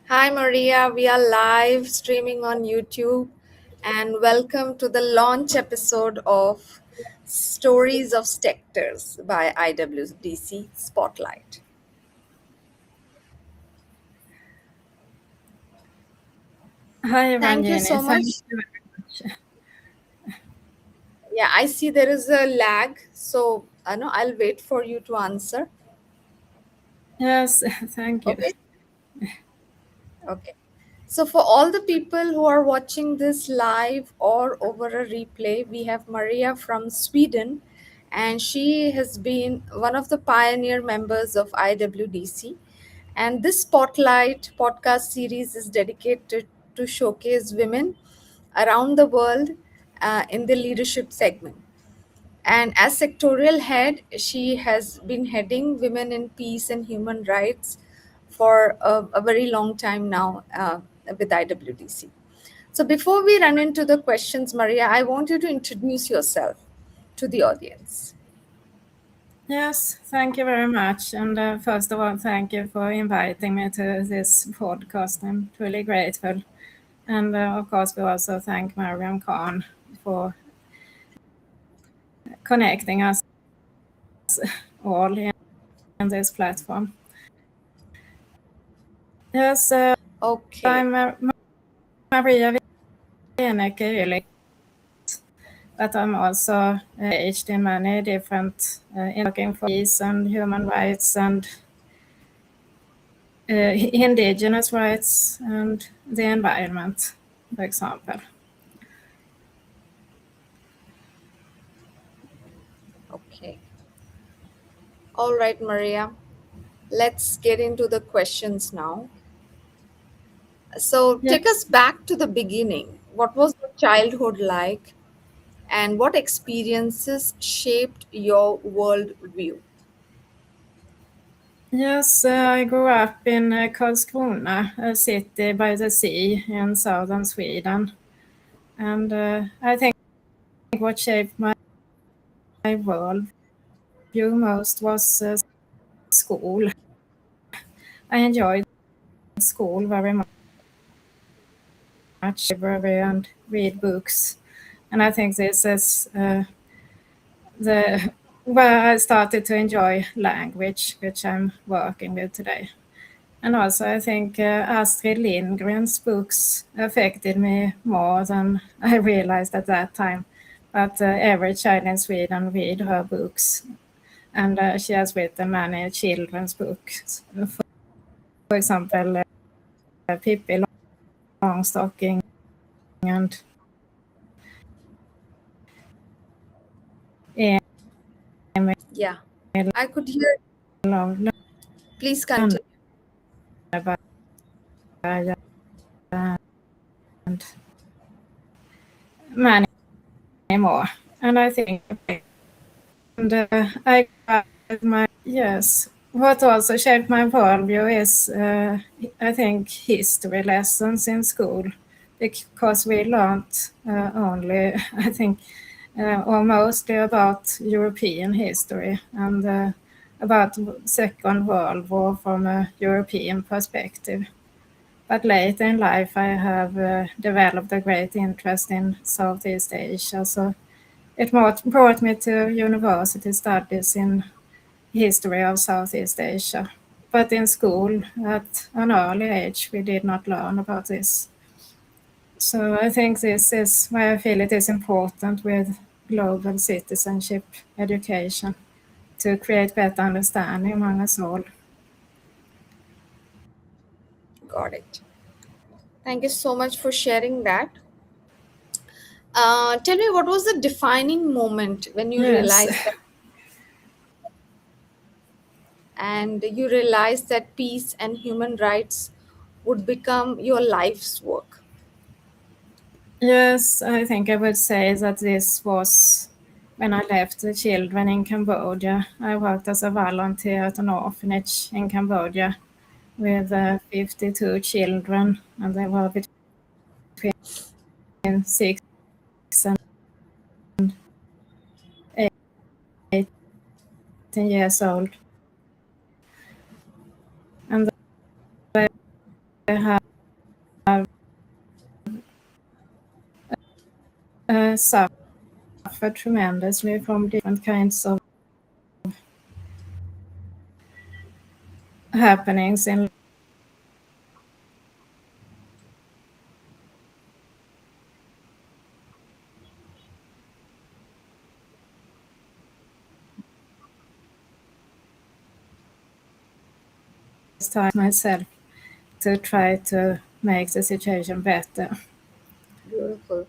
Hi, Maria. We are live streaming on YouTube, and welcome to the launch episode of Stories of Sectors by IWDC Spotlight. Hi, Thank you Ranjini. so Thank much. you very much. Yeah, I see there is a lag, so I know I'll wait for you to answer. Yes, thank you. Okay. Okay. So, for all the people who are watching this live or over a replay, we have Maria from Sweden, and she has been one of the pioneer members of IWDC. And this Spotlight podcast series is dedicated to showcase women around the world in the leadership segment. And as sectorial head, she has been heading Women in Peace and Human Rights for a very long time now with IWDC. So before we run into the questions, Maria, I want you to introduce yourself to the audience. Yes, thank you very much. And first of all, thank you for inviting me to this podcast. I'm truly grateful. And of course, we also thank Mariam Khan for connecting us all in this platform. Yes, Okay, I'm Maria Veneke Ylikomi, but I'm also engaged in many different in working for peace and human rights and indigenous rights and the environment, for example. okay. All right, Maria. Let's get into the questions now. So take us Yes, back to the beginning. What was your childhood like, and what experiences shaped your worldview? yes, I grew up in Karlskrona, a city by the sea in southern Sweden, and I think what shaped my worldview most was school. I enjoyed school very much, library and read books, and I think this is the where I started to enjoy language, which I'm working with today. And also, I think Astrid Lindgren's books affected me more than I realized at that time. But every child in Sweden read her books, and she has written many children's books. For example, Pippi Longstocking and Emil Yeah, I could hear. Lönneberga Please continue. and many more. And I think, and I my yes. What also shaped my worldview is, I think, history lessons in school, because we learned only, I think, or mostly about European history and about Second World War from a European perspective. But later in life, I have developed a great interest in Southeast Asia, so it brought me to university studies in history of Southeast Asia. But in school, at an early age, we did not learn about this. So I think this is why I feel it is important with global citizenship education to create better understanding among us all. Got it. Thank you so much for sharing that. Tell me, what was the defining moment when you Yes. realized that, peace and human rights would become your life's work? Yes, I think I would say that this was when I left the children in Cambodia. I worked as a volunteer at an orphanage in Cambodia with 52 children, and they were between 6 and 18 years old. And have suffered tremendously from different kinds of happenings in this time myself to try to make the situation better. Beautiful.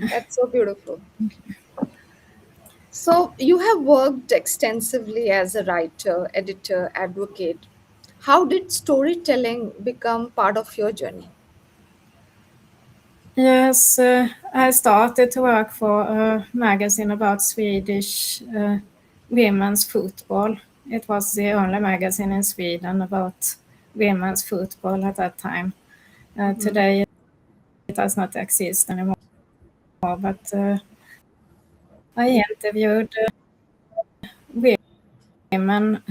That's so beautiful. So, you have worked extensively as a writer, editor, advocate. How did storytelling become part of your journey? Yes, I started to work for a magazine about Swedish women's football. It was the only magazine in Sweden about women's football at that time. Mm-hmm. Today it does not exist anymore, but I interviewed women,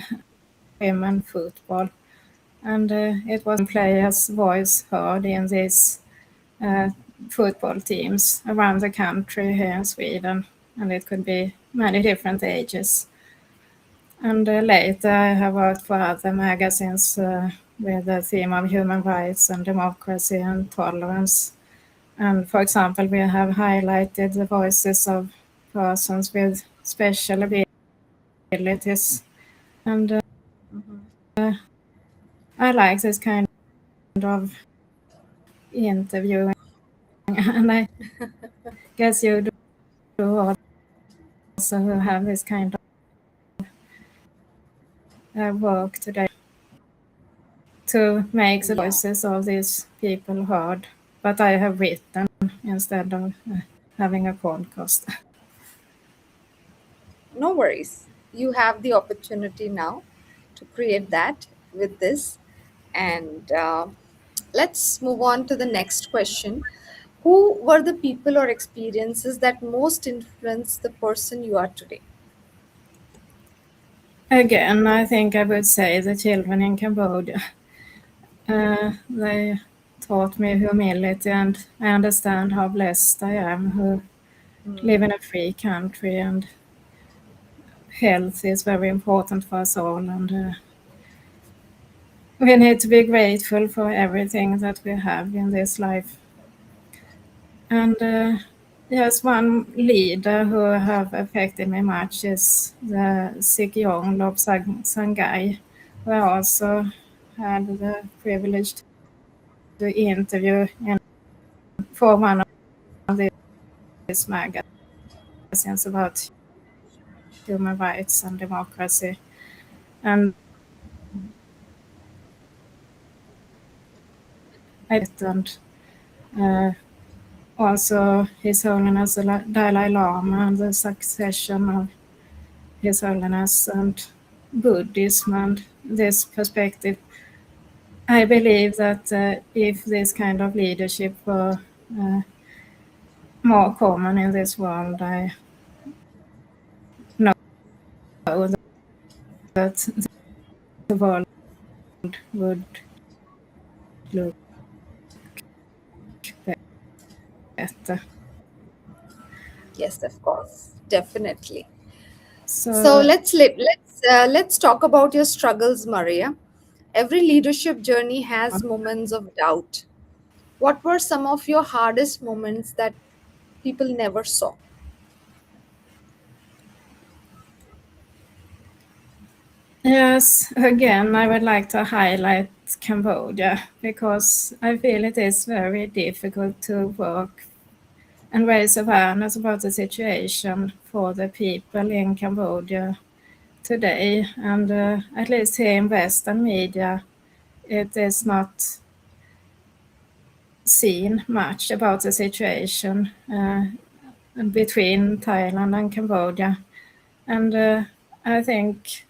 women football, and it was players' voice heard in these uh, football teams around the country here in Sweden, and it could be many different ages. And later, I have worked for other magazines with the theme of human rights and democracy and tolerance. And for example, we have highlighted the voices of persons with special abilities. And Mm-hmm. I like this kind of interviewing, and I guess you do also who have this kind of work today to make the Yeah, voices of these people heard. But I have written instead of having a podcast. no worries. You have the opportunity now to create that with this. And let's move on to the next question. Who were the people or experiences that most influenced the person you are today? Again, I think I would say the children in Cambodia. They taught me humility, and I understand how blessed I am who live in a free country, and health is very important for us all, and we need to be grateful for everything that we have in this life. And yes, one leader who have affected me much is the Sikyong Sangai, who I also had the privilege to interview for one of these magazines about human rights and democracy. And and uh, also His Holiness the Dalai Lama and the succession of His Holiness and Buddhism and this perspective. I believe that if this kind of leadership were uh, more common in this world, I know that the world would look better. Yes, of course, definitely. So So, let's talk about your struggles, Maria. Every leadership journey has moments of doubt. What were some of your hardest moments that people never saw? yes, again, I would like to highlight Cambodia because I feel it is very difficult to work and raise awareness about the situation for the people in Cambodia today. And at least here in Western media, it is not seen much about the situation between Thailand and Cambodia. And I think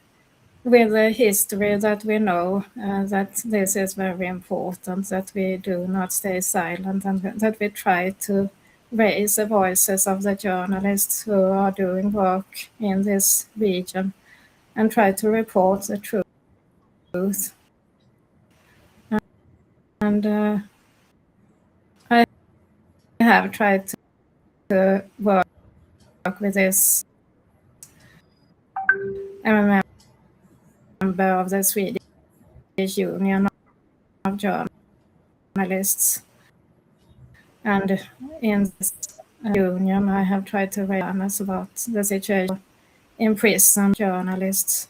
with the history that we know, that this is very important, that we do not stay silent and that we try to raise the voices of the journalists who are doing work in this region and try to report the truth. And I have tried to work with this. I'm a member of the Swedish Union of Journalists, and in this union I have tried to raise awareness about the situation in prison journalists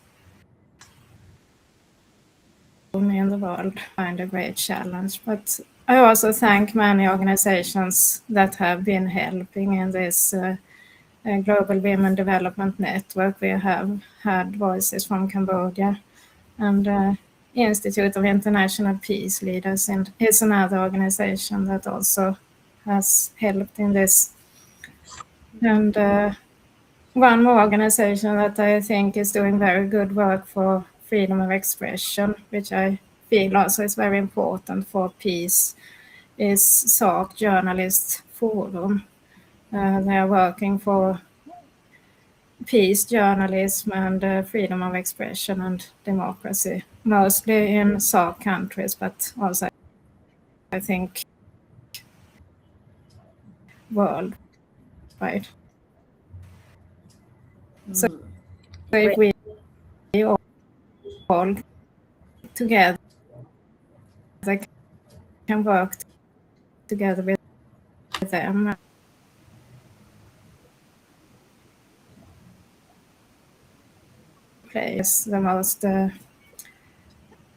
in the world. I find a great challenge, but I also thank many organizations that have been helping in this Global Women Development Network. We have had Voices from Cambodia, and Institute of International Peace Leaders is another organization that also has helped in this. And one more organization that I think is doing very good work for freedom of expression, which I feel also is very important for peace, is SAK Journalist Forum. They are working for peace, journalism, and freedom of expression and democracy, mostly in SAK countries, but also I think worldwide. So if Great. we all together can work together with them, place the most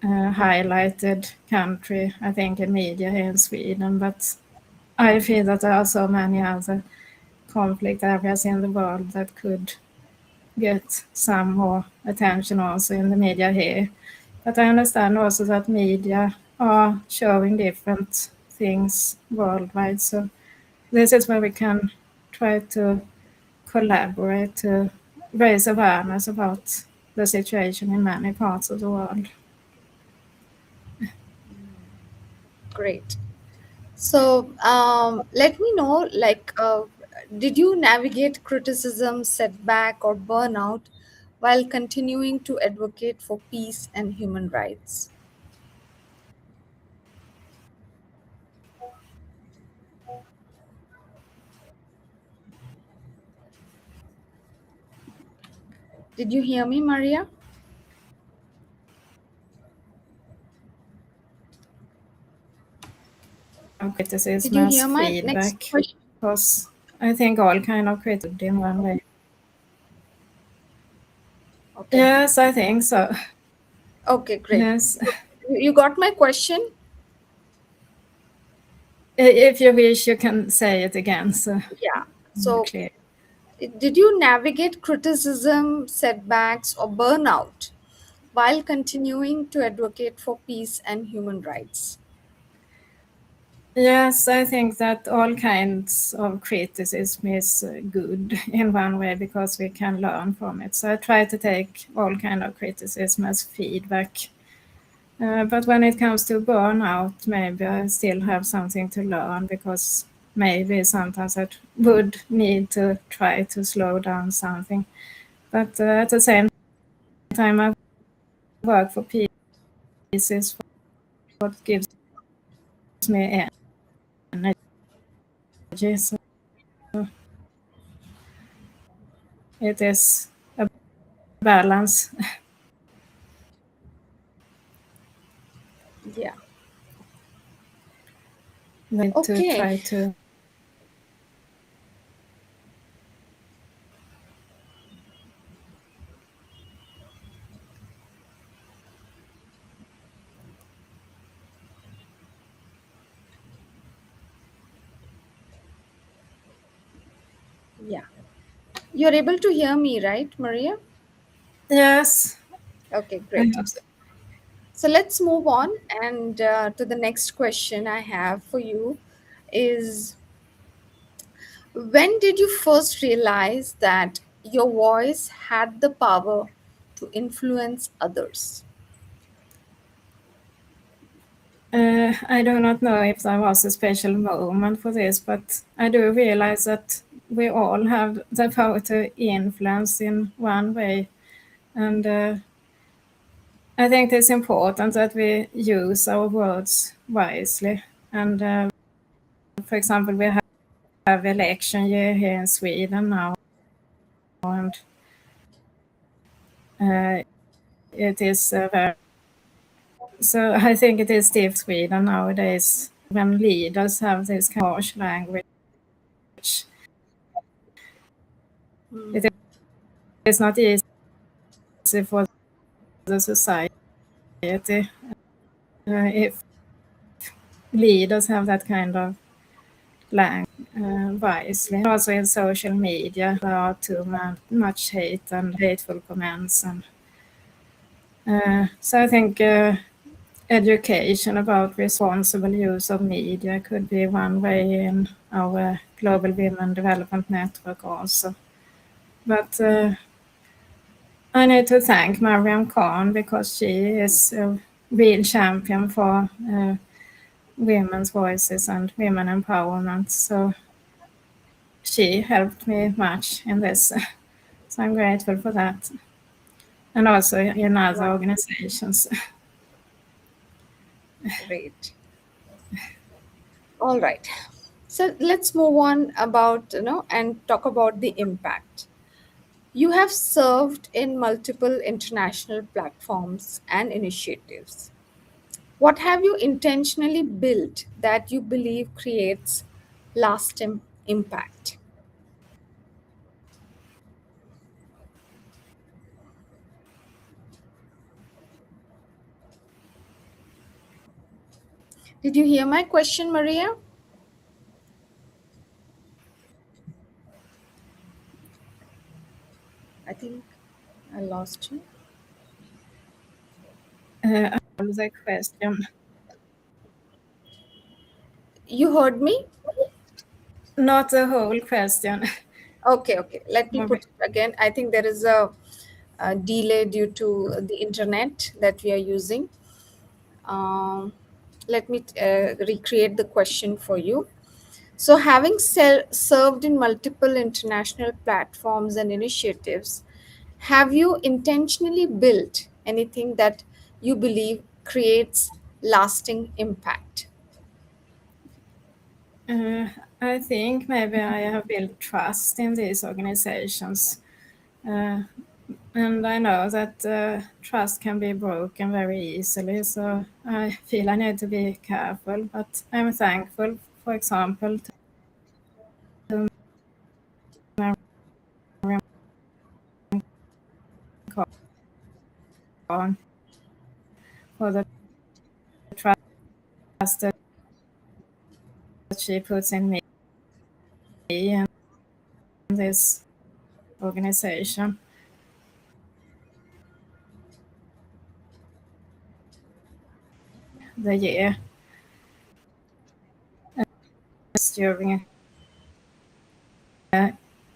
highlighted country, I think, in media here in Sweden. But I feel that there are so many other conflict areas in the world that could get some more attention also in the media here. But I understand also that media are showing different things worldwide. So this is where we can try to collaborate to raise awareness about the situation in many parts of the world. Great. So let me know, did you navigate criticism, setback, or burnout while continuing to advocate for peace and human rights? Did you hear me, Maria? Did Criticism you as hear my next feedback, question? because I think all kind of criticism in one way. Okay. Yes, I think so. Okay, great. Yes. You got my question? If you wish, you can say it again, so Yeah. more So, clear. did you navigate criticism, setbacks, or burnout while continuing to advocate for peace and human rights? Yes, I think that all kinds of criticism is good in one way because we can learn from it. So I try to take all kind of criticism as feedback. But when it comes to burnout, maybe I still have something to learn because maybe sometimes I would need to try to slow down something. But at the same time, I work for peace is what gives me energy. So it is a balance. Yeah. Need to Okay. try to. Yeah. You're able to hear me, right, Maria? Yes, Okay, I great. hope so. So let's move on and to the next question I have for you is, when did you first realize that your voice had the power to influence others? I do not know if there was a special moment for this, but I do realize that we all have the power to influence in one way. And I think it's important that we use our words wisely. And for example, we have election year here in Sweden now, and uh, it is very. So I think it is stiff Sweden nowadays when leaders have this kind of harsh language. It Mm. is not easy for the society if leaders have that kind of language wisely. Also in social media, there are too much hate and hateful comments, and so I think education about responsible use of media could be one way in our Global Women Development Network also. But I need to thank Mariam Khan because she is a real champion for women's voices and women empowerment. So she helped me much in this. So I'm grateful for that. And also in other Wonderful. organizations. Great. All right. So let's move on about, and talk about the impact. You have served in multiple international platforms and initiatives. What have you intentionally built that you believe creates lasting impact? Did you hear my question, Maria? I think I lost you. The question. You heard me? Not the whole question. Okay, okay. Let me put it again. I think there is a delay due to the internet that we are using. Um, Let me recreate the question for you. So, having served in multiple international platforms and initiatives, have you intentionally built anything that you believe creates lasting impact? Uh, I think maybe I have built trust in these organizations. Uh, and I know that trust can be broken very easily, so I feel I need to be careful. But I'm thankful, for example, to Mariam Khan for the trust that she puts in me and this organization. The year during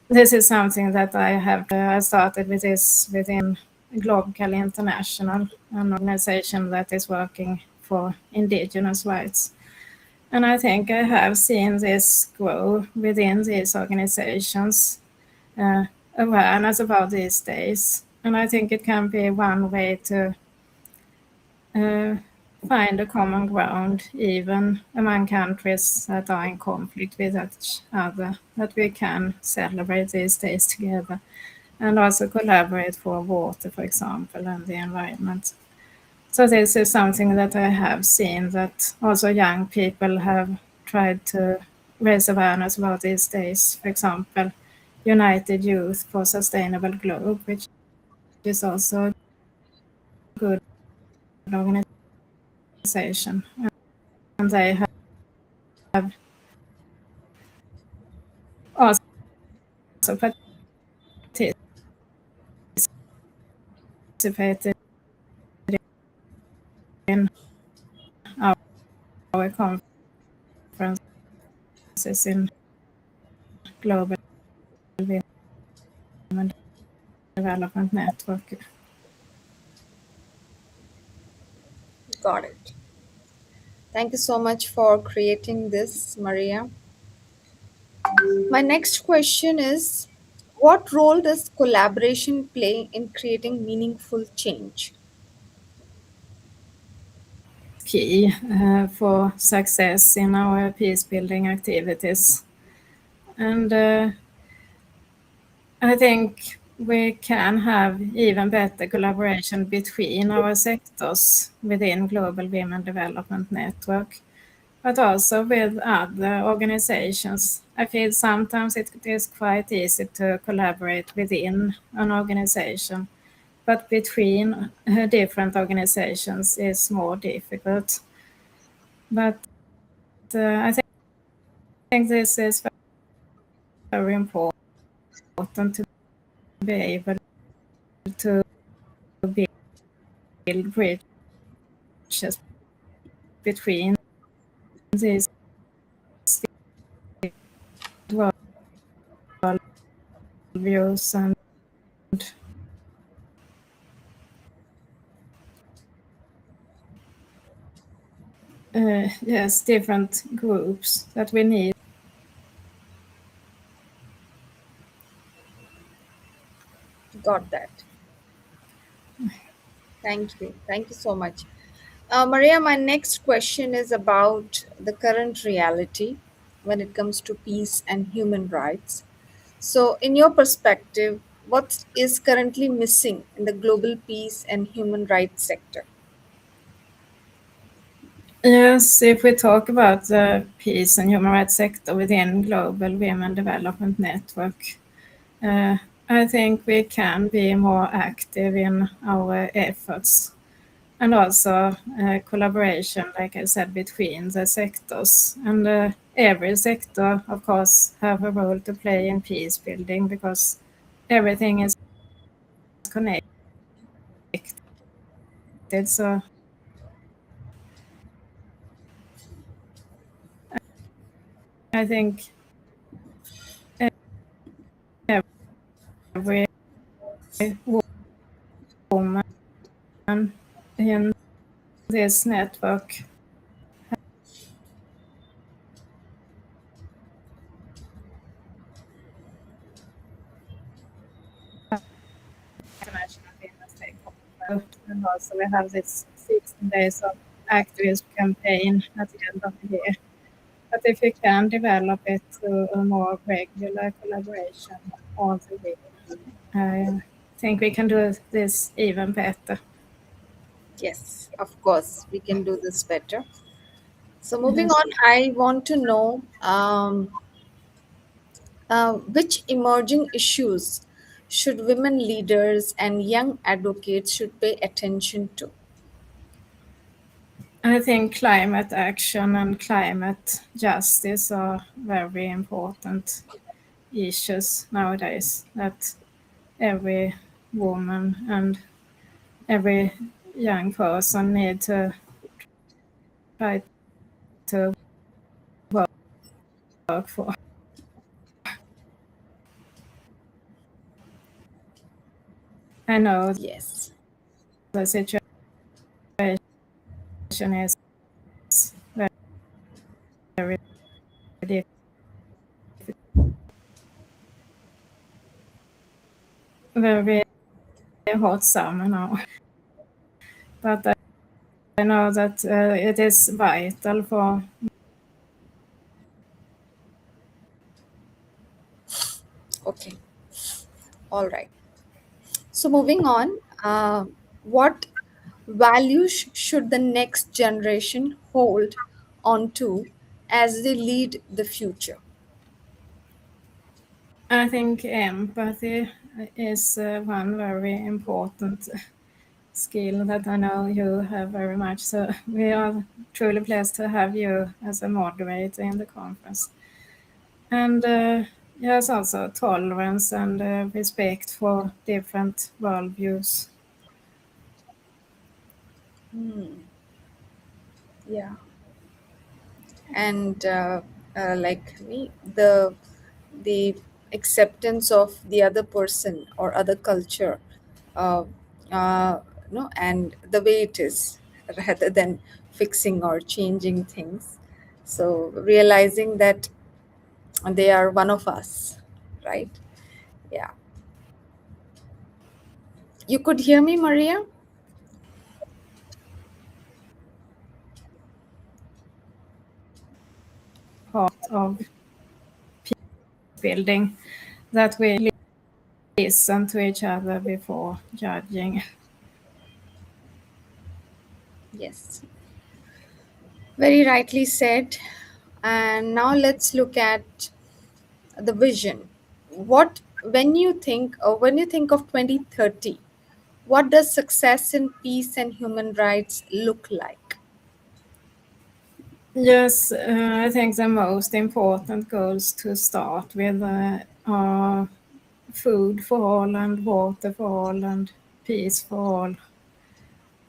this is something that I have started with this within Global International, an organization that is working for indigenous rights. And I think I have seen this grow within these organizations, uh, awareness about these days. And I think it can be one way to uh, find a common ground, even among countries that are in conflict with each other, that we can celebrate these days together and also collaborate for water, for example, and the environment. So this is something that I have seen that also young people have tried to raise awareness about these days. For example, United Youth for Sustainable Globe, which is also a good organization. And they have also participated in our conferences in Global Women Development Network. Got it. Thank you so much for creating this, Maria. My next question is, what role does collaboration play in creating meaningful change? key for success in our peace building activities. And I think we can have even better collaboration between our sectors within Global Women Development Network, but also with other organizations. I feel sometimes it is quite easy to collaborate within an organization, but between different organizations is more difficult. But I think this is very important to be able to build bridges between these worldviews and yes, different groups that we need. Got that. Thank you. Thank you so much. Maria, my next question is about the current reality when it comes to peace and human rights. So, in your perspective, what is currently missing in the global peace and human rights sector? Yes, if we talk about the peace and human rights sector within Global Women Development Network, uh, I think we can be more active in our efforts, and also collaboration, like I said, between the sectors. And every sector, of course, have a role to play in peace building because everything is connected. So I think every woman in this network international women's day. And also we have this 16 days of activist campaign at the end of the year. But if we can develop it to a more regular collaboration all the way, I think we can do this even better. Yes, of course, we can do this better. So, moving Yes. on, I want to know which emerging issues should women leaders and young advocates should pay attention to? I think climate action and climate justice are very important issues nowadays that every woman and every young person need to try to work for. I know Yes. the situation is very difficult, very hot summer now, but I know that it is vital for. Okay. All right. So, moving on, what values should the next generation hold on to as they lead the future? I think empathy is one very important skill that I know you have very much. So we are truly blessed to have you as a moderator in the conference. And yes, also tolerance and respect for different worldviews. Hmm. Yeah. And like me, the acceptance of the other person or other culture, uh, and the way it is, rather than fixing or changing things. So realizing that they are one of us, right? Yeah. You could hear me, Maria? part of building, that we listen to each other before judging. Yes, very rightly said. And now let's look at the vision. What when you think of 2030, what does success in peace and human rights look like? Yes, I think the most important goals to start with are food for all and water for all and peace for all.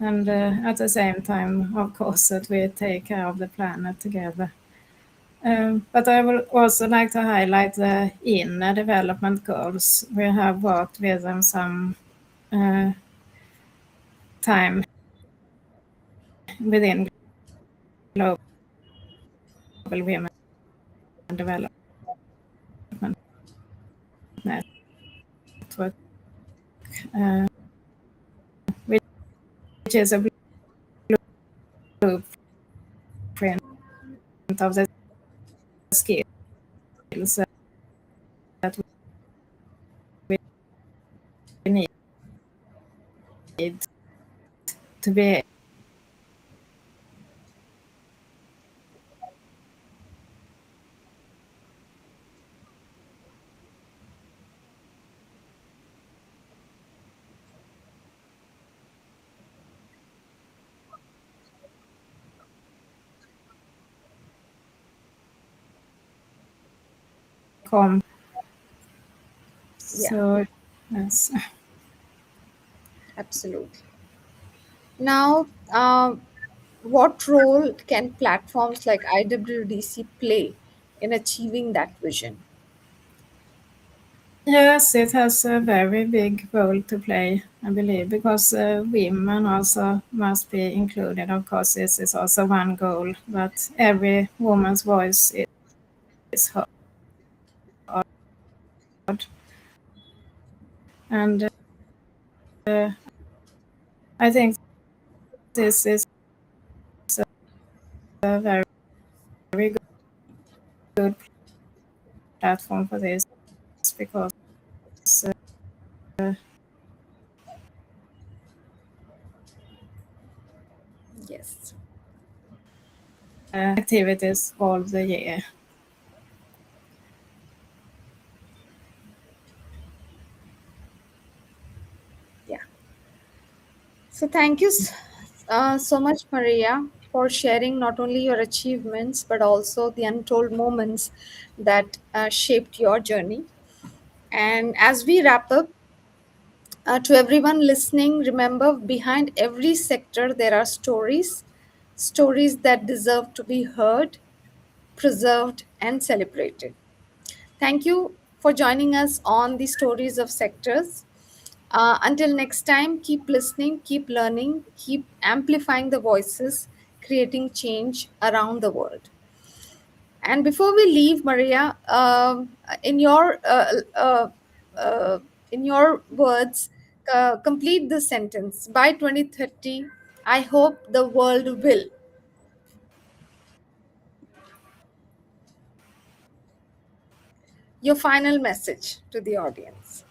And at the same time, of course, that we take care of the planet together. But I would also like to highlight the inner development goals. We have worked with them some uh, time within Global Women Development Network, uh, which is a blueprint of the skills that we need to be come. Yeah, So, yes. absolutely. Now, what role can platforms like IWDC play in achieving that vision? Yes, it has a very big role to play, I believe, because women also must be included. Of course, this is also one goal, that every woman's voice is heard. And I think this is a very, very good platform for this, because uh, Yes, activities all the year. yeah. So thank you so much, Maria, for sharing not only your achievements but also the untold moments that shaped your journey. And as we wrap up, to everyone listening, remember behind every sector there are stories, stories that deserve to be heard, preserved, and celebrated. Thank you for joining us on the stories of sectors. Until next time, keep listening, keep learning, keep amplifying the voices, creating change around the world. And before we leave, Maria, uh, in your words, complete the sentence. By 2030, I hope the world will. Your final message to the audience.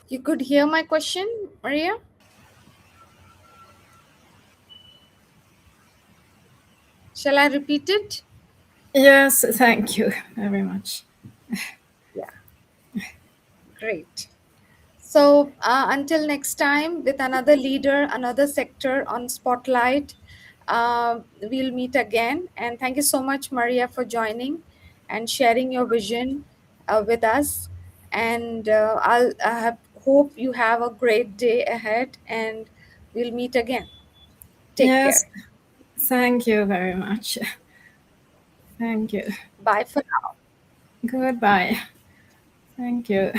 You could hear my question, Maria? Shall I repeat it? Yes, thank you very much. Yeah, great. So, until next time, with another leader, another sector on Spotlight, we'll meet again. And thank you so much, Maria, for joining and sharing your vision with us. And hope you have a great day ahead, and we'll meet again. Take Yes, care. thank you very much. Thank you. Bye for now. Goodbye. Thank you.